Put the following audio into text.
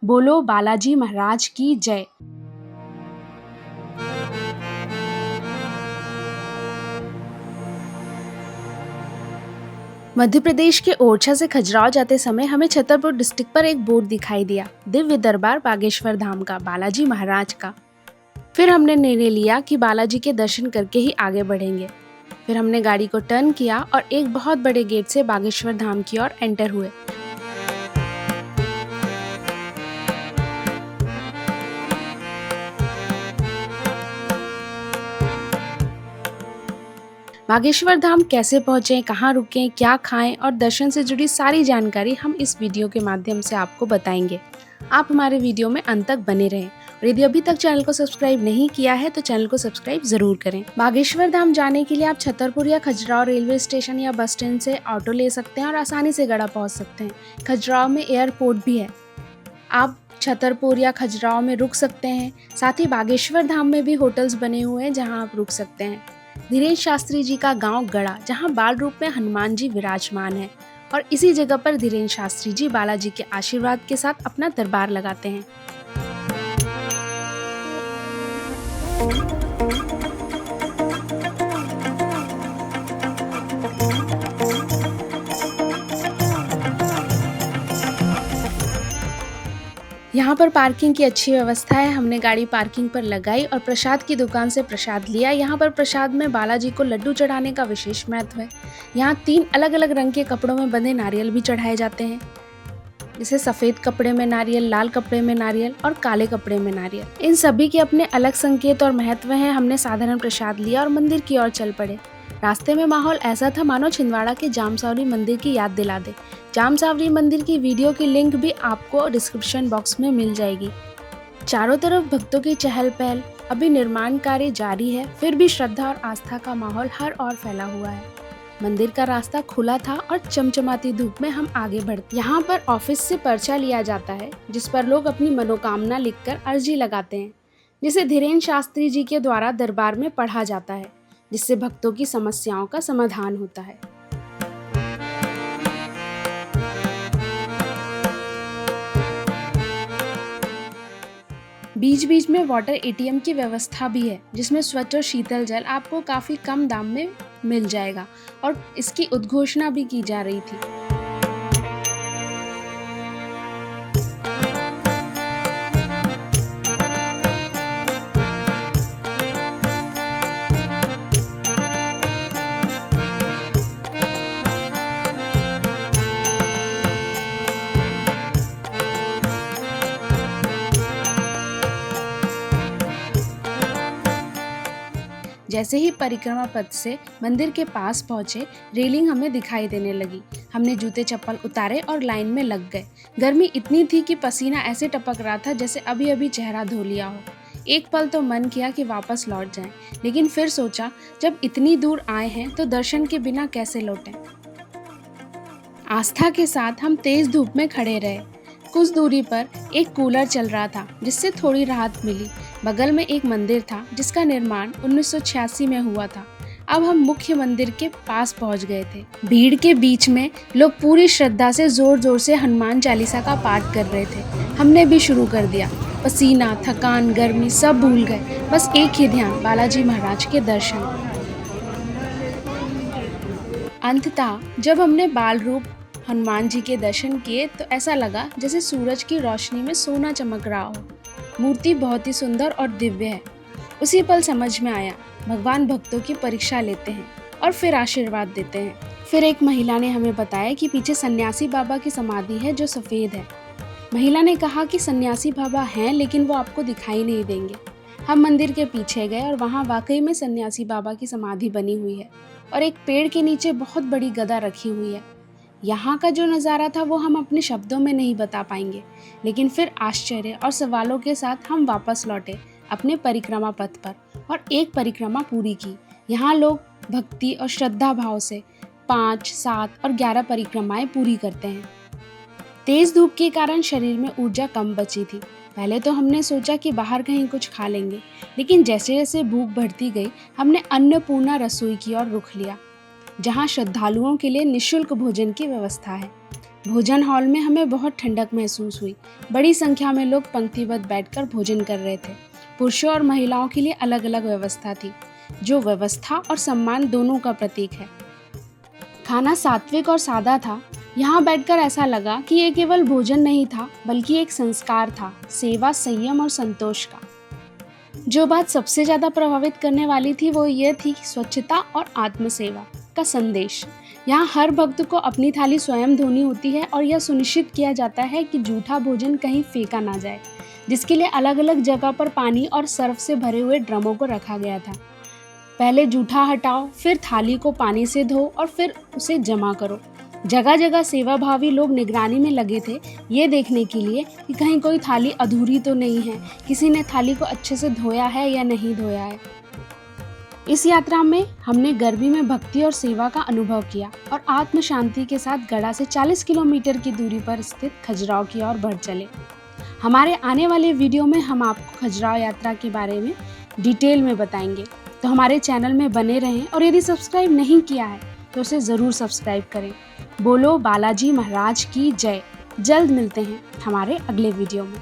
बोलो बालाजी महाराज की जय। मध्य प्रदेश के ओरछा से खजुराहो जाते समय हमें छतरपुर डिस्ट्रिक्ट पर एक बोर्ड दिखाई दिया, दिव्य दरबार बागेश्वर धाम का, बालाजी महाराज का। फिर हमने निर्णय लिया कि बालाजी के दर्शन करके ही आगे बढ़ेंगे। फिर हमने गाड़ी को टर्न किया और एक बहुत बड़े गेट से बागेश्वर धाम की ओर एंटर हुए। बागेश्वर धाम कैसे पहुंचे, कहाँ रुकें, क्या खाएं और दर्शन से जुड़ी सारी जानकारी हम इस वीडियो के माध्यम से आपको बताएंगे। आप हमारे वीडियो में अंत तक बने रहें और यदि अभी तक चैनल को सब्सक्राइब नहीं किया है तो चैनल को सब्सक्राइब जरूर करें। बागेश्वर धाम जाने के लिए आप छतरपुर या खजुराहो रेलवे स्टेशन या बस स्टैंड से ऑटो ले सकते हैं और आसानी से गड़ा पहुँच सकते हैं। खजुराहो में एयरपोर्ट भी है, आप छतरपुर या खजुराहो में रुक सकते हैं। साथ ही बागेश्वर धाम में भी होटल्स बने हुए हैं जहां आप रुक सकते हैं। धीरेन्द्र शास्त्री जी का गांव गड़ा, जहां बाल रूप में हनुमान जी विराजमान हैं और इसी जगह पर धीरेन्द्र शास्त्री जी बालाजी के आशीर्वाद के साथ अपना दरबार लगाते हैं। यहाँ पर पार्किंग की अच्छी व्यवस्था है। हमने गाड़ी पार्किंग पर लगाई और प्रसाद की दुकान से प्रसाद लिया। यहाँ पर प्रसाद में बालाजी को लड्डू चढ़ाने का विशेष महत्व है। यहाँ 3 अलग अलग रंग के कपड़ों में बंधे नारियल भी चढ़ाए जाते हैं, जैसे सफ़ेद कपड़े में नारियल, लाल कपड़े में नारियल और काले कपड़े में नारियल। इन सभी के अपने अलग संकेत और महत्व हैं। हमने साधारण प्रसाद लिया और मंदिर की ओर चल पड़े। रास्ते में माहौल ऐसा था मानो छिंदवाड़ा के जामसावरी मंदिर की याद दिला दे। जामसावरी मंदिर की वीडियो की लिंक भी आपको डिस्क्रिप्शन बॉक्स में मिल जाएगी। चारों तरफ भक्तों की चहल पहल, अभी निर्माण कार्य जारी है, फिर भी श्रद्धा और आस्था का माहौल हर ओर फैला हुआ है। मंदिर का रास्ता खुला था और चमचमाती धूप में हम आगे बढ़ते। यहाँ पर ऑफिस से पर्चा लिया जाता है जिस पर लोग अपनी मनोकामना लिखकर अर्जी लगाते हैं, जिसे धीरेन्द्र शास्त्री जी के द्वारा दरबार में पढ़ा जाता है, जिससे भक्तों की समस्याओं का समाधान होता है। बीच बीच में वाटर एटीएम की व्यवस्था भी है, जिसमें स्वच्छ और शीतल जल आपको काफी कम दाम में मिल जाएगा और इसकी उद्घोषणा भी की जा रही थी। जैसे ही परिक्रमा पथ से मंदिर के पास पहुंचे, रेलिंग हमें दिखाई देने लगी। हमने जूते चप्पल उतारे और लाइन में लग गए। गर्मी इतनी थी कि पसीना ऐसे टपक रहा था जैसे अभी अभी चेहरा धो लिया हो। एक पल तो मन किया कि वापस लौट जाएं, लेकिन फिर सोचा जब इतनी दूर आए हैं तो दर्शन के बिना कैसे लौटें। आस्था के साथ हम तेज धूप में खड़े रहे। कुछ दूरी पर एक कूलर चल रहा था जिससे थोड़ी राहत मिली। बगल में एक मंदिर था जिसका निर्माण 1986 में हुआ था। अब हम मुख्य मंदिर के पास पहुंच गए थे। भीड़ के बीच में लोग पूरी श्रद्धा से जोर जोर से हनुमान चालीसा का पाठ कर रहे थे। हमने भी शुरू कर दिया। पसीना, थकान, गर्मी सब भूल गए, बस एक ही ध्यान, बालाजी महाराज के दर्शन। अंततः जब हमने बाल रूप हनुमान जी के दर्शन किए तो ऐसा लगा जैसे सूरज की रोशनी में सोना चमक रहा हो। मूर्ति बहुत ही सुंदर और दिव्य है। उसी पल समझ में आया, भगवान भक्तों की परीक्षा लेते हैं और फिर आशीर्वाद देते हैं। फिर एक महिला ने हमें बताया कि पीछे सन्यासी बाबा की समाधि है जो सफ़ेद है। महिला ने कहा कि सन्यासी बाबा हैं लेकिन वो आपको दिखाई नहीं देंगे। हम मंदिर के पीछे गए और वहाँ वाकई में सन्यासी बाबा की समाधि बनी हुई है और एक पेड़ के नीचे बहुत बड़ी गदा रखी हुई है। यहाँ का जो नज़ारा था वो हम अपने शब्दों में नहीं बता पाएंगे, लेकिन फिर आश्चर्य और सवालों के साथ हम वापस लौटे अपने परिक्रमा पथ पर और एक परिक्रमा पूरी की। यहाँ लोग भक्ति और श्रद्धा भाव से 5, 7 और 11 परिक्रमाएं पूरी करते हैं। तेज धूप के कारण शरीर में ऊर्जा कम बची थी। पहले तो हमने सोचा कि बाहर कहीं कुछ खा लेंगे, लेकिन जैसे जैसे भूख बढ़ती गई हमने अन्नपूर्णा रसोई की ओर रुख लिया, जहां श्रद्धालुओं के लिए निःशुल्क भोजन की व्यवस्था है। भोजन हॉल में हमें बहुत ठंडक महसूस हुई। बड़ी संख्या में लोग पंक्तिबद्ध बैठकर भोजन कर रहे थे। पुरुषों और महिलाओं के लिए अलग अलग व्यवस्था थी, जो व्यवस्था और सम्मान दोनों का प्रतीक है। खाना सात्विक और सादा था। यहाँ बैठकर ऐसा लगा कि ये केवल भोजन नहीं था, बल्कि एक संस्कार था, सेवा, संयम और संतोष का। जो बात सबसे ज़्यादा प्रभावित करने वाली थी वो ये थी स्वच्छता और आत्मसेवा का संदेश। यहाँ हर भक्त को अपनी थाली स्वयं धोनी होती है और यह सुनिश्चित किया जाता है कि जूठा भोजन कहीं फेंका ना जाए, जिसके लिए अलग अलग जगह पर पानी और सर्फ से भरे हुए ड्रमों को रखा गया था। पहले जूठा हटाओ, फिर थाली को पानी से धो और फिर उसे जमा करो। जगह जगह सेवाभावी लोग निगरानी में लगे थे, ये देखने के लिए कि कहीं कोई थाली अधूरी तो नहीं है, किसी ने थाली को अच्छे से धोया है या नहीं धोया है। इस यात्रा में हमने गर्मी में भक्ति और सेवा का अनुभव किया और आत्म शांति के साथ गढ़ा से 40 किलोमीटर की दूरी पर स्थित खजुराहो की ओर बढ़ चले। हमारे आने वाले वीडियो में हम आपको खजुराहो यात्रा के बारे में डिटेल में बताएंगे, तो हमारे चैनल में बने रहें और यदि सब्सक्राइब नहीं किया है तो उसे ज़रूर सब्सक्राइब करें। बोलो बालाजी महाराज की जय। जल्द मिलते हैं हमारे अगले वीडियो में।